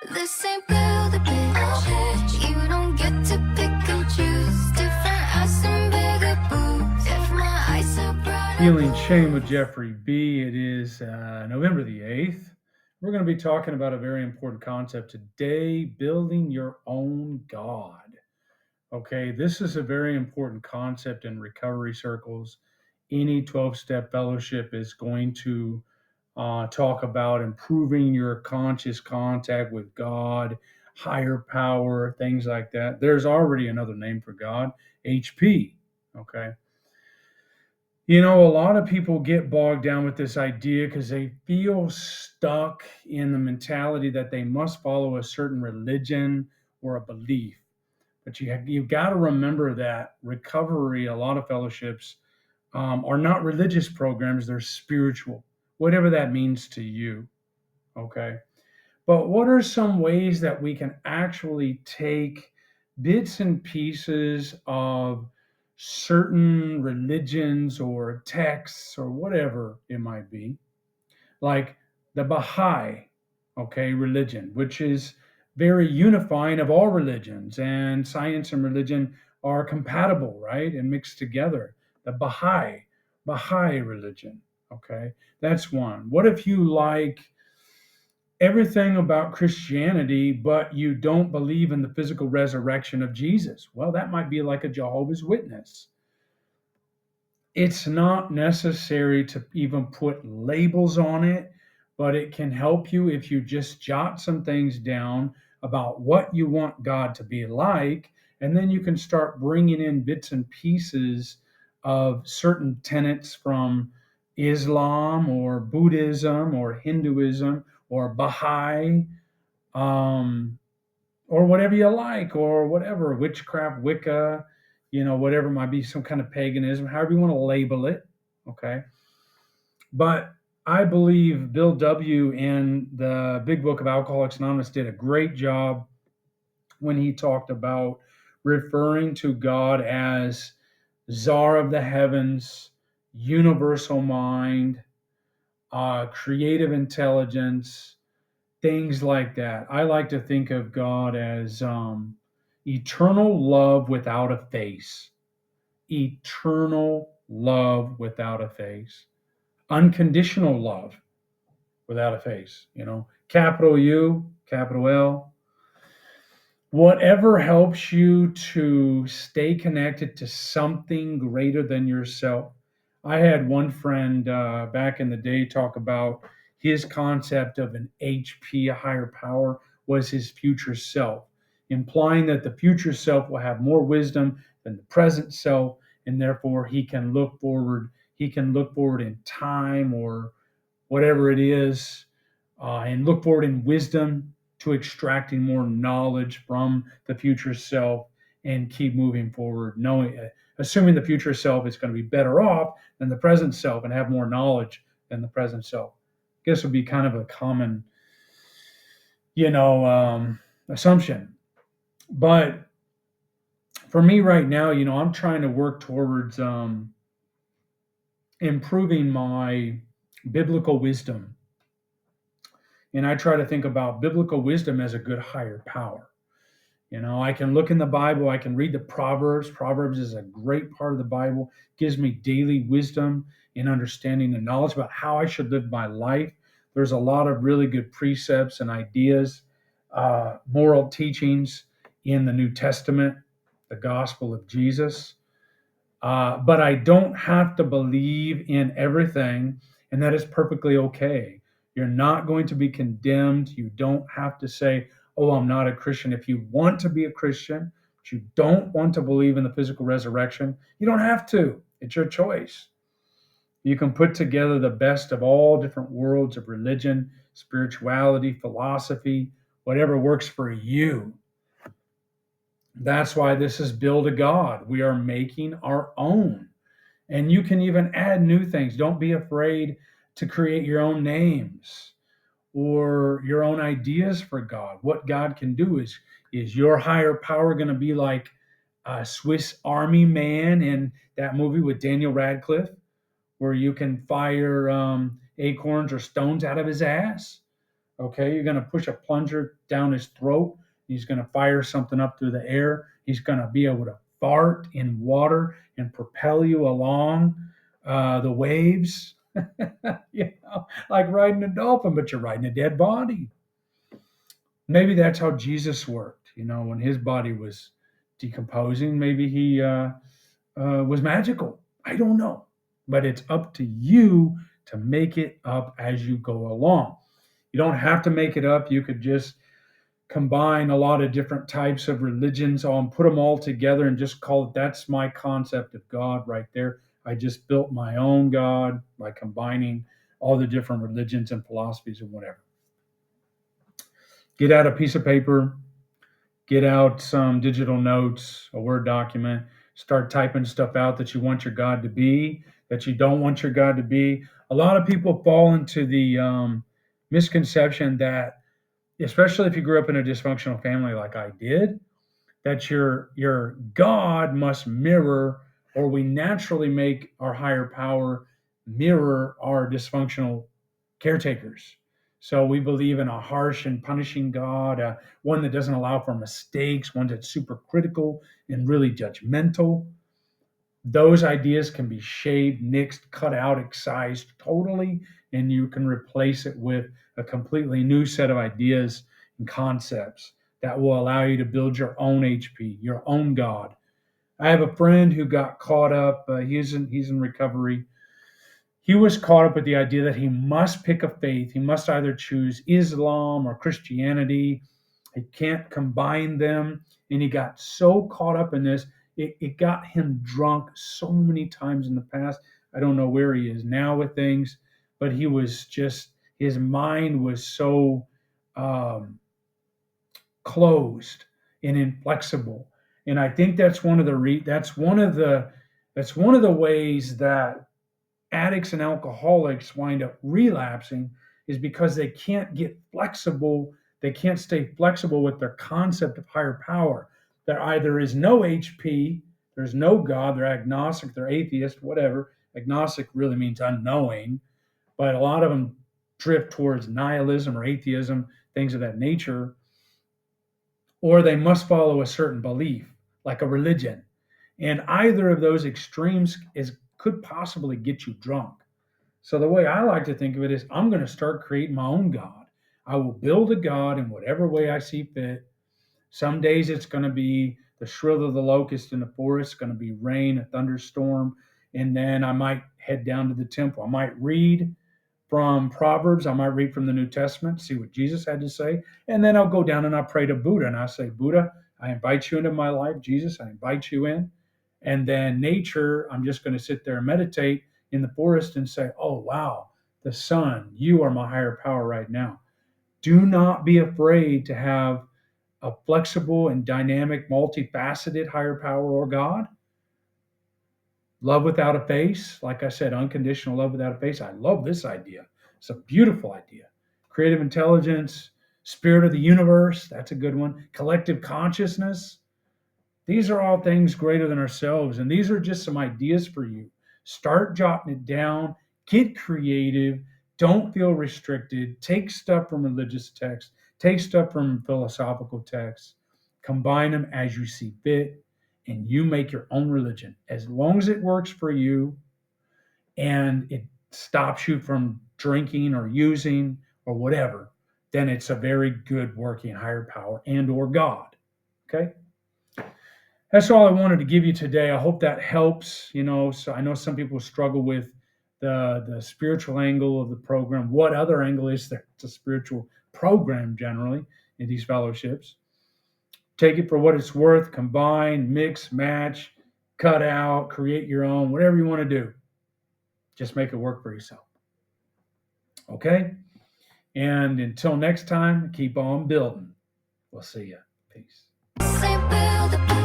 This ain't build a bitch. You don't get to pick and choose. Different ass and bigger boobs. If my eyes are bright. Healing Shame with Jeffrey B. It is November the 8th. We're going to be talking about a very important concept today, building your own God. Okay, this is a very important concept in recovery circles. Any 12-step fellowship is going to talk about improving your conscious contact with God, higher power, things like that. There's already another name for God, HP. Okay. You know, a lot of people get bogged down with this idea because they feel stuck in the mentality that they must follow a certain religion or a belief. But you've got to remember that recovery, a lot of fellowships, are not religious programs, they're spiritual, whatever that means to you. Okay. But what are some ways that we can actually take bits and pieces of certain religions or texts or whatever it might be, like the Baha'i, okay, religion, which is very unifying of all religions, and science and religion are compatible, right, and mixed together. The Baha'i religion, okay, that's one. What if you like everything about Christianity, but you don't believe in the physical resurrection of Jesus? Well, that might be like a Jehovah's Witness. It's not necessary to even put labels on it, but it can help you if you just jot some things down about what you want God to be like. And then you can start bringing in bits and pieces of certain tenets from Islam or Buddhism or Hinduism or Baha'i, um, or whatever you like, or whatever, witchcraft, Wicca, whatever it might be, some kind of paganism, however you want to label it. Okay. But I believe Bill W. in the Big Book of Alcoholics Anonymous did a great job when he talked about referring to God as Czar of the heavens, universal mind, creative intelligence, things like that. I like to think of God as eternal love without a face, eternal love without a face, unconditional love without a face, capital U, capital L. Whatever helps you to stay connected to something greater than yourself. I had one friend back in the day talk about his concept of an HP, a higher power, was his future self, implying that the future self will have more wisdom than the present self, and therefore he can look forward. He can look forward in time or whatever it is, and look forward in wisdom to extracting more knowledge from the future self and keep moving forward, knowing, assuming the future self is going to be better off than the present self and have more knowledge than the present self. I guess would be kind of a common, assumption. But for me right now, I'm trying to work towards improving my biblical wisdom. And I try to think about biblical wisdom as a good higher power. I can look in the Bible, I can read the Proverbs. Proverbs is a great part of the Bible, gives me daily wisdom and understanding and knowledge about how I should live my life. There's a lot of really good precepts and ideas, moral teachings in the New Testament, the gospel of Jesus. But I don't have to believe in everything, and that is perfectly okay. You're not going to be condemned. You don't have to say, oh, I'm not a Christian. If you want to be a Christian, but you don't want to believe in the physical resurrection, you don't have to. It's your choice. You can put together the best of all different worlds of religion, spirituality, philosophy, whatever works for you. That's why this is Build a God. We are making our own. And you can even add new things. Don't be afraid to create your own names or your own ideas for God. What God can do is your higher power going to be like a Swiss Army man in that movie with Daniel Radcliffe, where you can fire acorns or stones out of his ass? Okay, you're going to push a plunger down his throat. He's going to fire something up through the air. He's going to be able to fart in water and propel you along the waves. Like riding a dolphin, but you're riding a dead body. Maybe that's how Jesus worked. When his body was decomposing, maybe he was magical. I don't know. But it's up to you to make it up as you go along. You don't have to make it up. You could just combine a lot of different types of religions and put them all together and just call it, that's my concept of God right there. I just built my own God by combining all the different religions and philosophies and whatever. Get out a piece of paper, get out some digital notes, a Word document, start typing stuff out that you want your God to be, that you don't want your God to be. A lot of people fall into the misconception that, especially if you grew up in a dysfunctional family like I did, that your God must mirror, or we naturally make our higher power mirror our dysfunctional caretakers. So we believe in a harsh and punishing God, one that doesn't allow for mistakes, one that's super critical and really judgmental. Those ideas can be shaved, nixed, cut out, excised totally, and you can replace it with a completely new set of ideas and concepts that will allow you to build your own HP, your own God. I have a friend who got caught up. He's in recovery. He was caught up with the idea that he must pick a faith. He must either choose Islam or Christianity. He can't combine them. And he got so caught up in this, it got him drunk so many times in the past. I don't know where he is now with things, but he was just, his mind was so closed and inflexible. And I think that's one of the ways that addicts and alcoholics wind up relapsing, is because they can't get flexible. They can't stay flexible with their concept of higher power. There either is no HP, there's no God, they're agnostic, they're atheist, whatever. Agnostic really means unknowing, but a lot of them drift towards nihilism or atheism, things of that nature. Or they must follow a certain belief, like a religion. And either of those extremes could possibly get you drunk. So the way I like to think of it is, I'm going to start creating my own God. I will build a God in whatever way I see fit. Some days it's going to be the shrill of the locust in the forest, it's going to be rain, a thunderstorm, and then I might head down to the temple. I might read from Proverbs, I might read from the New Testament, see what Jesus had to say, and then I'll go down and I pray to Buddha and I say, Buddha, I invite you into my life. Jesus, I invite you in. And then nature, I'm just going to sit there and meditate in the forest and say, oh, wow, the sun, you are my higher power right now. Do not be afraid to have a flexible and dynamic, multifaceted higher power or God. Love without a face, like I said, unconditional love without a face. I love this idea. It's a beautiful idea. Creative intelligence, spirit of the universe, that's a good one. Collective consciousness. These are all things greater than ourselves, and these are just some ideas for you. Start jotting it down, get creative, don't feel restricted, take stuff from religious texts, take stuff from philosophical texts, combine them as you see fit, and you make your own religion. As long as it works for you and it stops you from drinking or using or whatever, then it's a very good working higher power and or God. Okay? That's all I wanted to give you today. I hope that helps. So I know some people struggle with the spiritual angle of the program. What other angle is there? It's a spiritual program generally in these fellowships. Take it for what it's worth. Combine, mix, match, cut out, create your own, whatever you want to do. Just make it work for yourself. Okay? And until next time, keep on building. We'll see you. Peace. Say build a